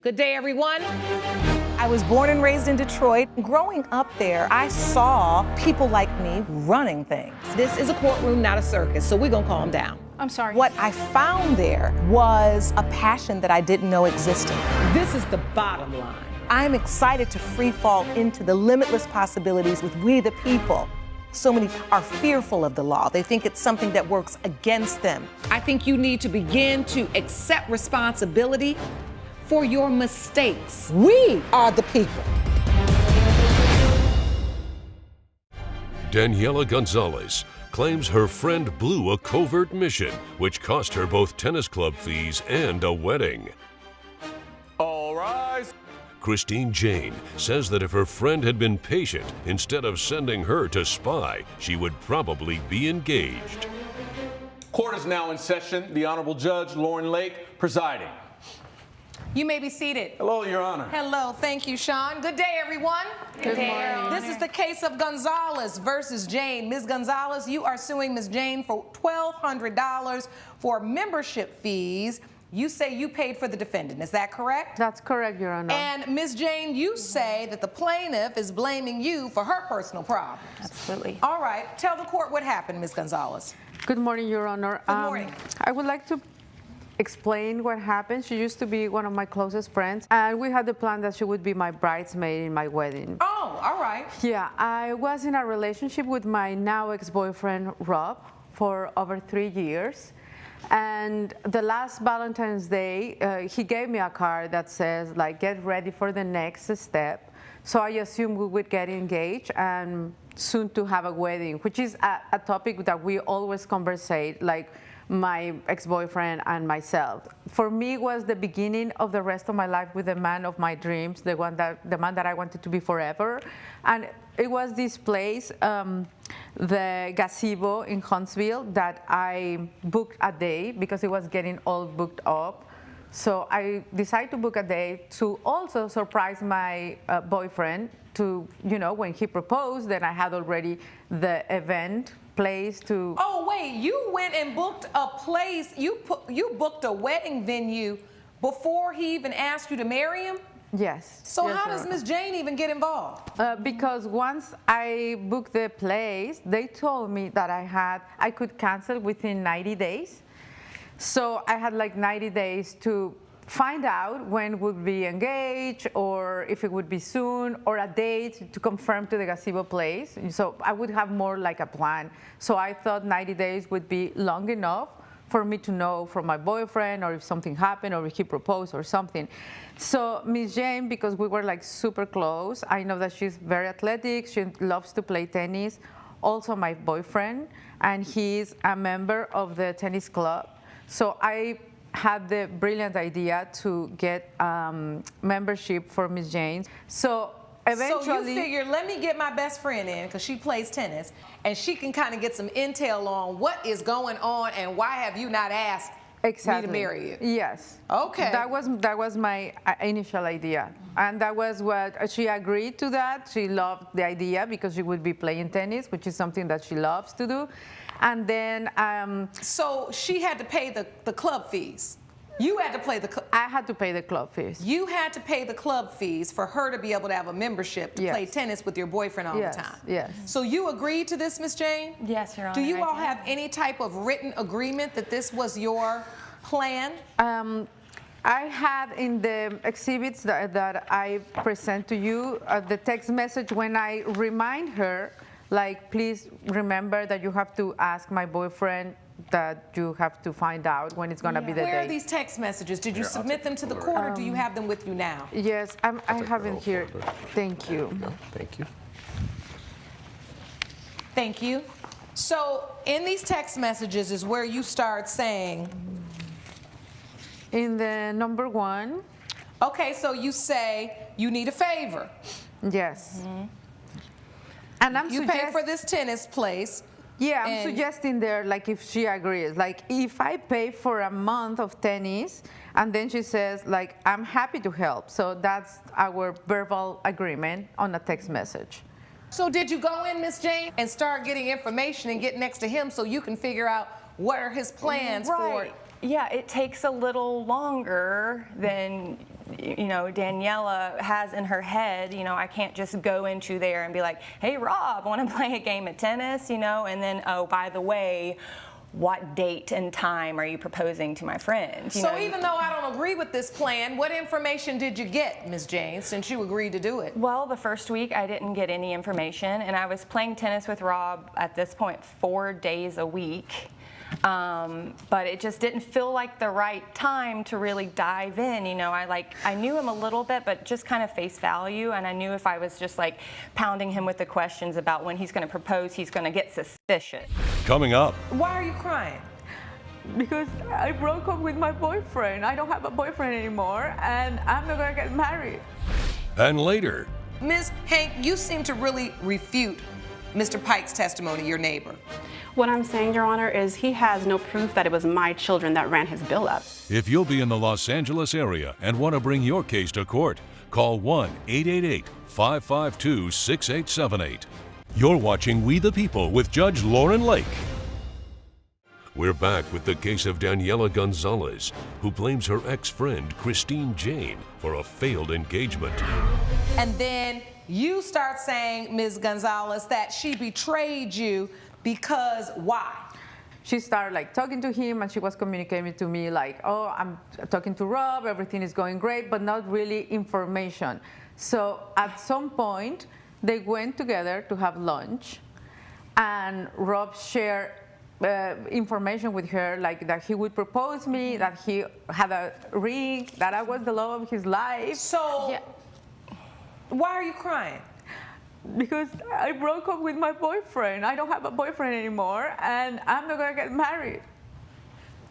Good day, everyone. I was born and raised in Detroit. Growing up there, I saw people like me running things. This is a courtroom, not a circus, so we're gonna calm down. I'm sorry. What I found there was a passion that I didn't know existed. This is the bottom line. I'm excited to free fall into the limitless possibilities with we the people. So many are fearful of the law. They think it's something that works against them. I think you need to begin to accept responsibility for your mistakes. We are the people. Daniela Gonzalez claims her friend blew a covert mission, which cost her both tennis club fees and a wedding. All rise. Christine Jane says that if her friend had been patient instead of sending her to spy, she would probably be engaged. Court is now in session. The Honorable Judge Lauren Lake presiding. You may be seated. Hello, Your Honor. Hello, thank you, Sean. Good day, everyone. Good day. This is the case of Gonzalez versus Jane. Ms. Gonzalez, you are suing Ms. Jane for $1,200 for membership fees. You say you paid for the defendant, is that correct? That's correct, Your Honor. And Ms. Jane, you say that the plaintiff is blaming you for her personal problems. Absolutely. All right, tell the court what happened, Ms. Gonzalez. Good morning, Your Honor. Good morning. I would like to explain what happened. She used to be one of my closest friends, and we had the plan that she would be my bridesmaid in my wedding. Oh, all right. Yeah, I was in a relationship with my now ex-boyfriend, Rob, for over 3 years. And the last Valentine's Day, he gave me a card that says, like, get ready for the next step. So I assumed we would get engaged and soon to have a wedding, which is a topic that we always conversate, like my ex-boyfriend and myself. For me, it was the beginning of the rest of my life with the man of my dreams, the man that I wanted to be forever. And it was this place, the gazebo in Huntsville, that I booked a day because it was getting all booked up. So I decided to book a day to also surprise my boyfriend to, you know, when he proposed, then I had already the event place to. Oh, wait, you went and booked a place, you booked a wedding venue before he even asked you to marry him? Yes. So yes, how does Ms. Jane even get involved? Because once I booked the place, they told me that I could cancel within 90 days. So I had like 90 days to find out when would be engaged, or if it would be soon, or a date to confirm to the gazebo place. So I would have more like a plan. So I thought 90 days would be long enough for me to know from my boyfriend, or if something happened, or if he proposed or something. So Ms. Jane, because we were like super close, I know that she's very athletic, she loves to play tennis. Also my boyfriend, and he's a member of the tennis club. So I had the brilliant idea to get membership for Ms. Jane. So eventually. So you figured, let me get my best friend in, because she plays tennis, and she can kind of get some intel on what is going on and why have you not asked me to marry you? Yes. Okay. That was my initial idea. And that was what, she agreed to that. She loved the idea because she would be playing tennis, which is something that she loves to do. And then. So she had to pay the club fees. You had to pay I had to pay the club fees. You had to pay the club fees for her to be able to have a membership to Yes. play tennis with your boyfriend all Yes, the time. yes. So you agreed to this, Ms. Jane? Yes, Your Honor. Do you all I did. have any type of written agreement that this was your plan? I had in the exhibits that I present to you, the text message when I remind her, like, please remember that you have to ask my boyfriend, that you have to find out when it's going to be the Where are date. these text messages? Did you submit them to the court, or do you have them with you now? Yes, I have it here. Thank you. Thank you. Thank you. So in these text messages is where you start saying, In the number 1, okay, so you say you need a favor. yes. And I'm You pay for this tennis place. Yeah, I'm and- suggesting there, like, if she agrees, like, if I pay for a month of tennis, and then she says, like, I'm happy to help. So that's our verbal agreement on a text message. So did you go in, Miss Jane, and start getting information and get next to him so you can figure out what are his plans for Yeah, it takes a little longer than, you know, Daniela has in her head. You know, I can't just go into there and be like, hey, Rob, want to play a game of tennis, you know, and then, oh, by the way, what date and time are you proposing to my friend? You So know, even though I don't agree with this plan, what information did you get, Ms. Jane, since you agreed to do it? well, the first week I didn't get any information, and I was playing tennis with Rob at this point 4 days a week. But it just didn't feel like the right time to really dive in. You know, I knew him a little bit, but just kind of face value. And I knew if I was just like pounding him with the questions about when he's going to propose, he's going to get suspicious. Coming up, Why are you crying? Because I broke up with my boyfriend. I don't have a boyfriend anymore, and I'm not gonna get married. and later, Ms. Hank, you seem to really refute Mr. Pike's testimony, your neighbor. What I'm saying, Your Honor, is he has no proof that it was my children that ran his bill up. if you'll be in the Los Angeles area and want to bring your case to court, call 1-888-552-6878. You're watching We the People with Judge Lauren Lake. We're back with the case of Daniela Gonzalez, who blames her ex-friend Christine Jane for a failed engagement. And then you start saying, Ms. Gonzalez, that she betrayed you because why? She started like talking to him, and she was communicating to me like, oh, I'm talking to Rob, everything is going great, but not really information. So at some point, they went together to have lunch, and Rob shared information with her, like that he would propose me, that he had a ring, that I was the love of his life. So, why are you crying? Because I broke up with my boyfriend. I don't have a boyfriend anymore, and I'm not gonna get married.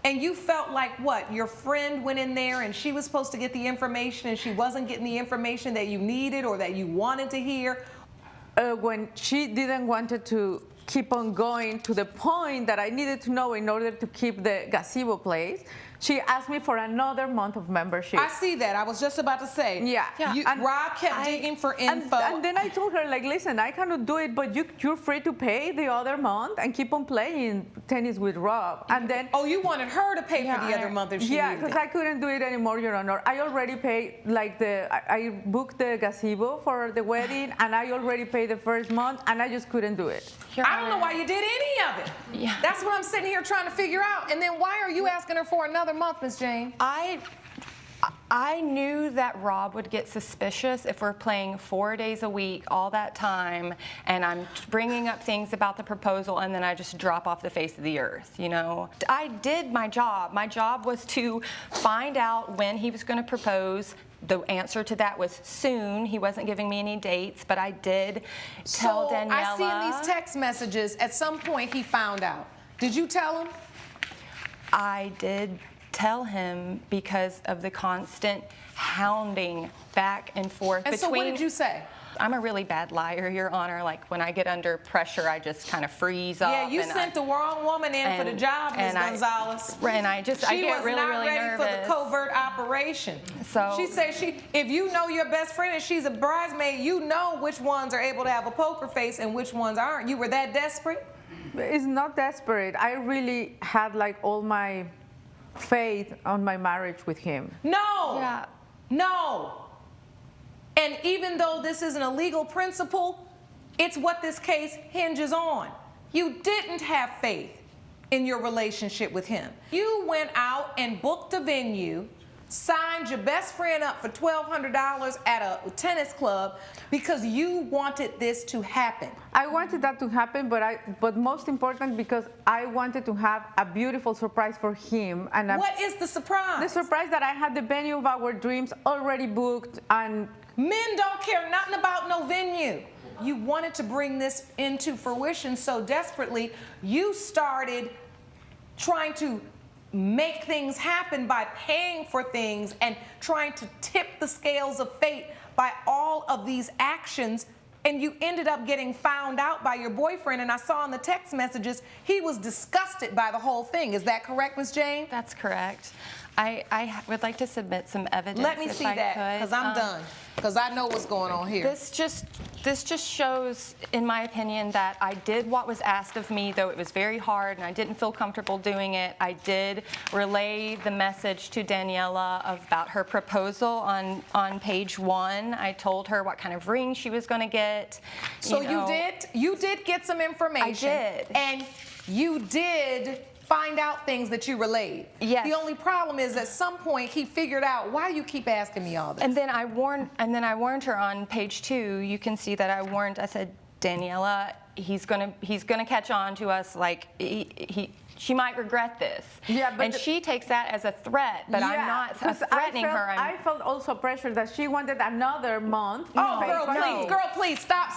And you felt like what? Your friend went in there and she was supposed to get the information and she wasn't getting the information that you needed or that you wanted to hear? When she didn't want to keep on going to the point that I needed to know in order to keep the gazebo place, she asked me for another month of membership. I see that. I was just about to say. Yeah. Rob kept digging for info. And then I told her, like, listen, I cannot do it, but you're free to pay the other month and keep on playing tennis with Rob. And then. Oh, you wanted her to pay for the other month if she Yeah, needed because I couldn't do it anymore, Your Honor. I already paid, like, I booked the gazebo for the wedding, and I already paid the first month, and I just couldn't do it. I don't know why you did any of it. Yeah. That's what I'm sitting here trying to figure out. And then why are you asking her for another month, Ms. Jane? I knew that Rob would get suspicious if we're playing 4 days a week all that time, and I'm bringing up things about the proposal, and then I just drop off the face of the earth, you know. I did my job. My job was to find out when he was going to propose. The answer to that was soon. He wasn't giving me any dates, but I did tell Daniela. I see in these text messages, at some point he found out. Did you tell him? I did tell him because of the constant hounding back and forth. And so what did you say? I'm a really bad liar, Your Honor. Like, when I get under pressure, I just kind of freeze up. Yeah, you sent the wrong woman in for the job, Ms. Gonzalez. And I get really, really nervous. She was not ready for the covert operation. So she said if you know your best friend and she's a bridesmaid, you know which ones are able to have a poker face and which ones aren't. You were that desperate? It's not desperate. I really had, like, all my faith on my marriage with him. No. Yeah. No. And even though this is an illegal principle, it's what this case hinges on. You didn't have faith in your relationship with him. You went out and booked a venue, signed your best friend up for $1,200 at a tennis club because you wanted this to happen. I wanted that to happen, but most important, because I wanted to have a beautiful surprise for him. And what is the surprise? The surprise that I had the venue of our dreams already booked, and men don't care nothing about no venue. You wanted to bring this into fruition so desperately, you started trying to make things happen by paying for things and trying to tip the scales of fate by all of these actions, and you ended up getting found out by your boyfriend. And I saw in the text messages he was disgusted by the whole thing. Is that correct, Ms. Jane? That's correct. I would like to submit some evidence. Let me see that, because I'm done. Because I know what's going on here. This just shows, in my opinion, that I did what was asked of me, though it was very hard and I didn't feel comfortable doing it. I did relay the message to Daniela about her proposal on page 1. I told her what kind of ring she was going to get. So you did get some information. I did. And you did find out things that you relayed. Yes. The only problem is at some point he figured out why you keep asking me all this. And then I warned her on page 2. You can see that I said, Daniela, he's gonna catch on to us, like she might regret this. Yeah, but and she takes that as a threat, but I'm not threatening her. I felt also pressure that she wanted another month. Oh, girl, please, stop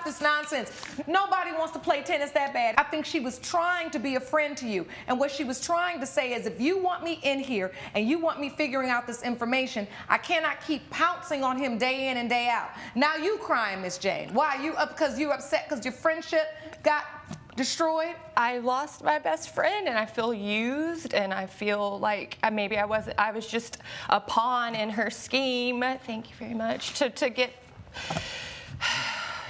this nonsense. Nobody wants to play tennis that bad. I think she was trying to be a friend to you. And what she was trying to say is, if you want me in here and you want me figuring out this information, I cannot keep pouncing on him day in and day out. Now you crying, Miss Jane. Why? You up because you upset because your friendship got destroyed? I lost my best friend and I feel used and I feel like maybe I was just a pawn in her scheme. Thank you very much. To get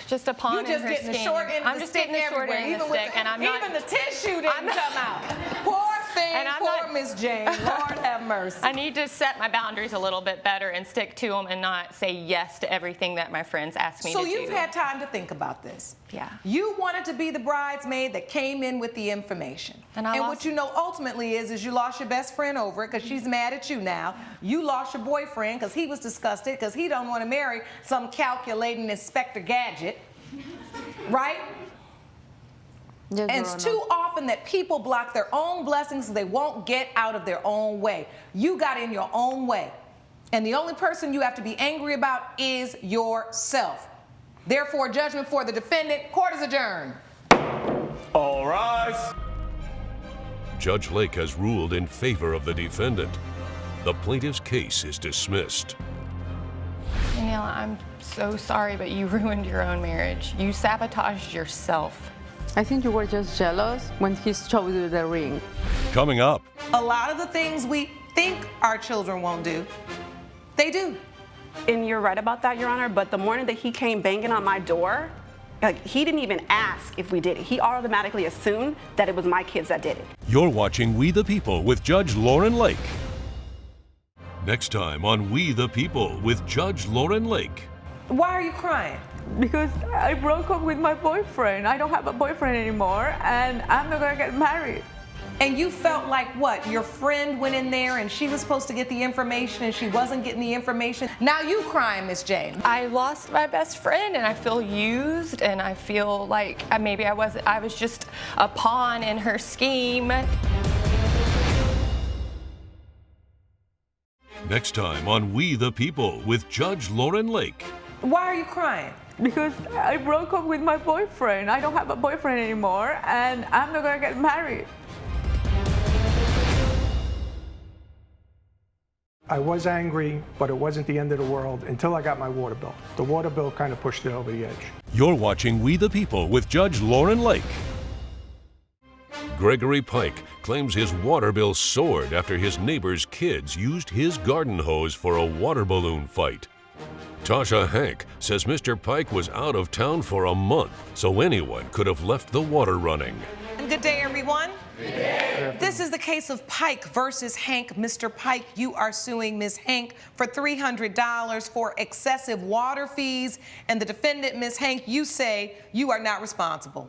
just a pawn in her scheme. You're just getting the short end of the stick everywhere. Even the tissue didn't come out. Poor thing, poor Miss Jane. Lord have mercy. I need to set my boundaries a little bit better and stick to them and not say yes to everything that my friends ask me to do. So you've had time to think about this. Yeah. You wanted to be the bridesmaid that came in with the information. And what you know ultimately is you lost your best friend over it because she's mad at you now. You lost your boyfriend because he was disgusted because he don't want to marry some calculating Inspector Gadget. Right? Yes, and it's too often that people block their own blessings so they won't get out of their own way. You got in your own way. And the only person you have to be angry about is yourself. Therefore, judgment for the defendant. Court is adjourned. All rise. Judge Lake has ruled in favor of the defendant. The plaintiff's case is dismissed. Daniela, I'm so sorry, but you ruined your own marriage. You sabotaged yourself. I think you were just jealous when he showed you the ring. Coming up. A lot of the things we think our children won't do, they do. And you're right about that, Your Honor, but the morning that he came banging on my door, like, he didn't even ask if we did it. He automatically assumed that it was my kids that did it. You're watching We the People with Judge Lauren Lake. Next time on We the People with Judge Lauren Lake. Why are you crying? Because I broke up with my boyfriend. I don't have a boyfriend anymore, and I'm not gonna get married. And you felt like what? Your friend went in there and she was supposed to get the information and she wasn't getting the information. Now you crying, Miss Jane. I lost my best friend and I feel used and I feel like maybe I was just a pawn in her scheme. Next time on We the People with Judge Lauren Lake. Why are you crying? Because I broke up with my boyfriend. I don't have a boyfriend anymore, and I'm not gonna get married. I was angry, but it wasn't the end of the world until I got my water bill. The water bill kind of pushed it over the edge. You're watching We the People with Judge Lauren Lake. Gregory Pike claims his water bill soared after his neighbor's kids used his garden hose for a water balloon fight. Tasha Hank says Mr. Pike was out of town for a month, so anyone could have left the water running. Good day, everyone. This is the case of Pike versus Hank. Mr. Pike, you are suing Ms. Hank for $300 for excessive water fees, and the defendant, Ms. Hank, you say you are not responsible.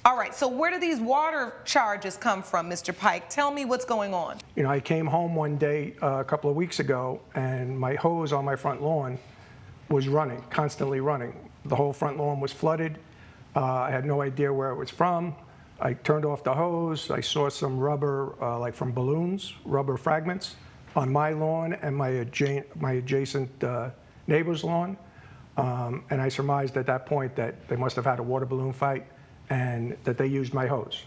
All right, so where do these water charges come from, Mr. Pike? Tell me what's going on. You know, I came home one day a couple of weeks ago, and my hose on my front lawn was running, constantly running. The whole front lawn was flooded. I had no idea where it was from. I turned off the hose. I saw some rubber, like from balloons, rubber fragments on my lawn and my adjacent neighbor's lawn. And I surmised at that point that they must have had a water balloon fight and that they used my hose.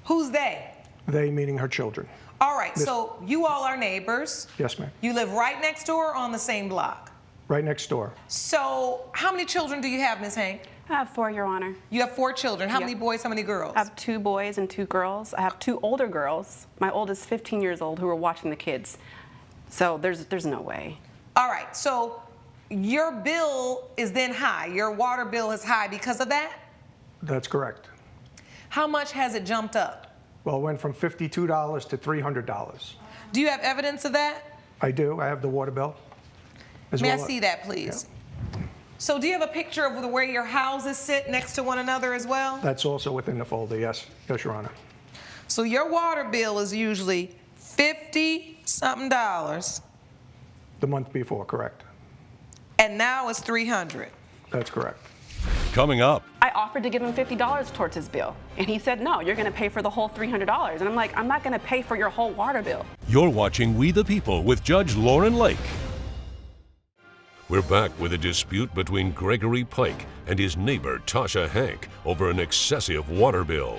Who's they? They meaning her children. All right, so you all are neighbors. Yes, ma'am. You live right next door or on the same block? Right next door. So how many children do you have, Ms. Hank? I have 4, Your Honor. You have 4 children. How Yep. many boys, how many girls? I have 2 boys and 2 girls. I have 2 older girls. My oldest 15 years old who are watching the kids. So there's no way. All right, so your bill is then high. Your water bill is high because of that? That's correct. How much has it jumped up? Well, it went from $52 to $300. Do you have evidence of that? I do. I have the water bill. May I see that, please? Yeah. So do you have a picture of where your houses sit next to one another as well? That's also within the folder, yes. Yes, Your Honor. So your water bill is usually $50-something, The month before, correct. and now it's $300. That's correct. Coming up, I offered to give him $50 towards his bill, and he said, no, you're going to pay for the whole $300. And I'm like, I'm not going to pay for your whole water bill. you're watching We the People with Judge Lauren Lake. We're back with a dispute between Gregory Pike and his neighbor Tasha Hank over an excessive water bill.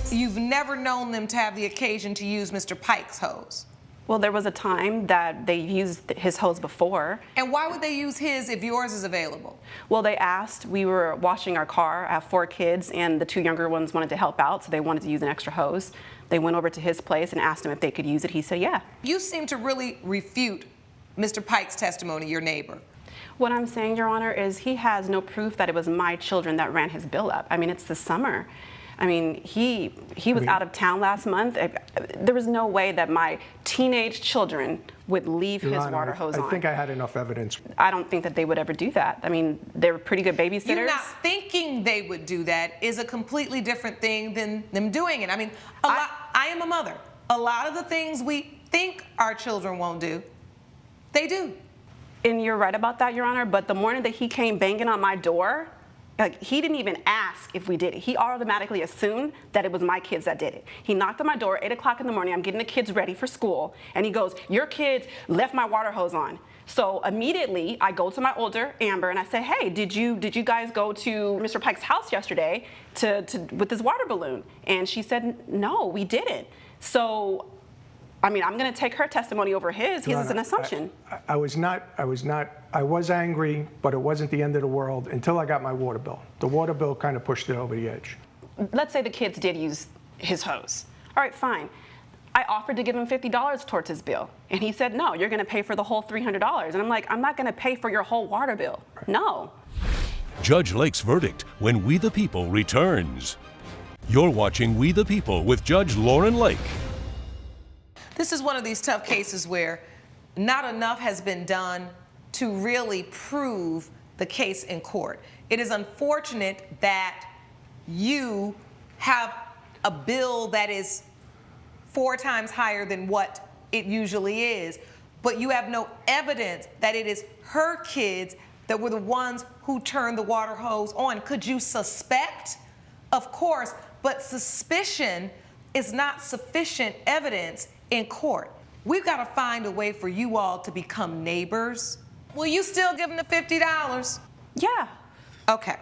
You've never known them to have the occasion to use Mr. Pike's hose. Well, there was a time that they used his hose before. And why would they use his if yours is available? Well, they asked, we were washing our car, I have 4 kids, and the 2 younger ones wanted to help out, so they wanted to use an extra hose. They went over to his place and asked him if they could use it. He said, yeah. You seem to really refute Mr. Pike's testimony, your neighbor. What I'm saying, Your Honor, is he has no proof that it was my children that ran his bill up. I mean, it's the summer. I mean, he was out of town last month. There was no way that my teenage children would leave Your his Honor, water hose on. I think I had enough evidence. I don't think that they would ever do that. I mean, they're pretty good babysitters. You not thinking they would do that is a completely different thing than them doing it. I mean, I am a mother. A lot of the things we think our children won't do, they do. And you're right about that, Your Honor, but the morning that he came banging on my door, like, he didn't even ask if we did it. He automatically assumed that it was my kids that did it. He knocked on my door, 8 o'clock in the morning. I'm getting the kids ready for school. And he goes, your kids left my water hose on. So immediately, I go to my older, Amber, and I say, hey, did you guys go to Mr. Pike's house yesterday with this water balloon? And she said, no, we didn't. So, I mean, I'm going to take her testimony over his. His is an assumption. I was angry, but it wasn't the end of the world until I got my water bill. The water bill kind of pushed it over the edge. Let's say the kids did use his hose. All right, fine. I offered to give him $50 towards his bill, and he said, no, you're going to pay for the whole $300. And I'm like, I'm not going to pay for your whole water bill. Right. No. Judge Lake's verdict when We the People returns. You're watching We the People with Judge Lauren Lake. This is one of these tough cases where not enough has been done to really prove the case in court. It is unfortunate that you have a bill that is 4 times higher than what it usually is, but you have no evidence that it is her kids that were the ones who turned the water hose on. Could you suspect? Of course, but suspicion is not sufficient evidence in court. We've got to find a way for you all to become neighbors. Will you still give them the $50? Yeah. Okay.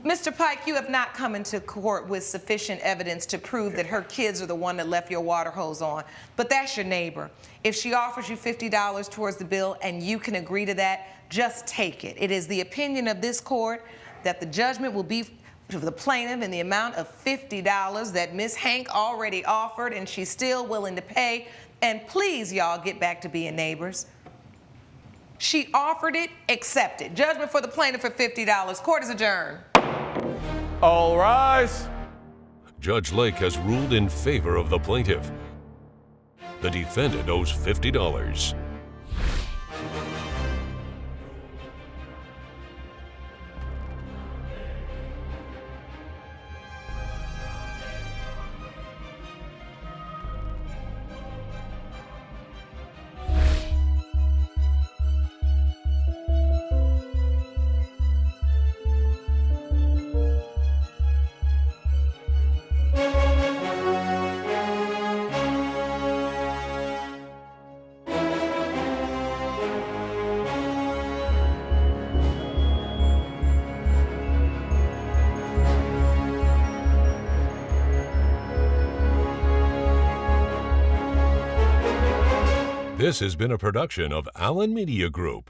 Mr. Pike, you have not come into court with sufficient evidence to prove that her kids are the one that left your water hose on, but that's your neighbor. If she offers you $50 towards the bill and you can agree to that, just take it. It is the opinion of this court that the judgment will be for the plaintiff in the amount of $50 that Ms. Hank already offered, and she's still willing to pay. And please, y'all, get back to being neighbors. She offered it, accept it. Judgment for the plaintiff for $50. Court is adjourned. All rise. Judge Lake has ruled in favor of the plaintiff. The defendant owes $50. This has been a production of Allen Media Group.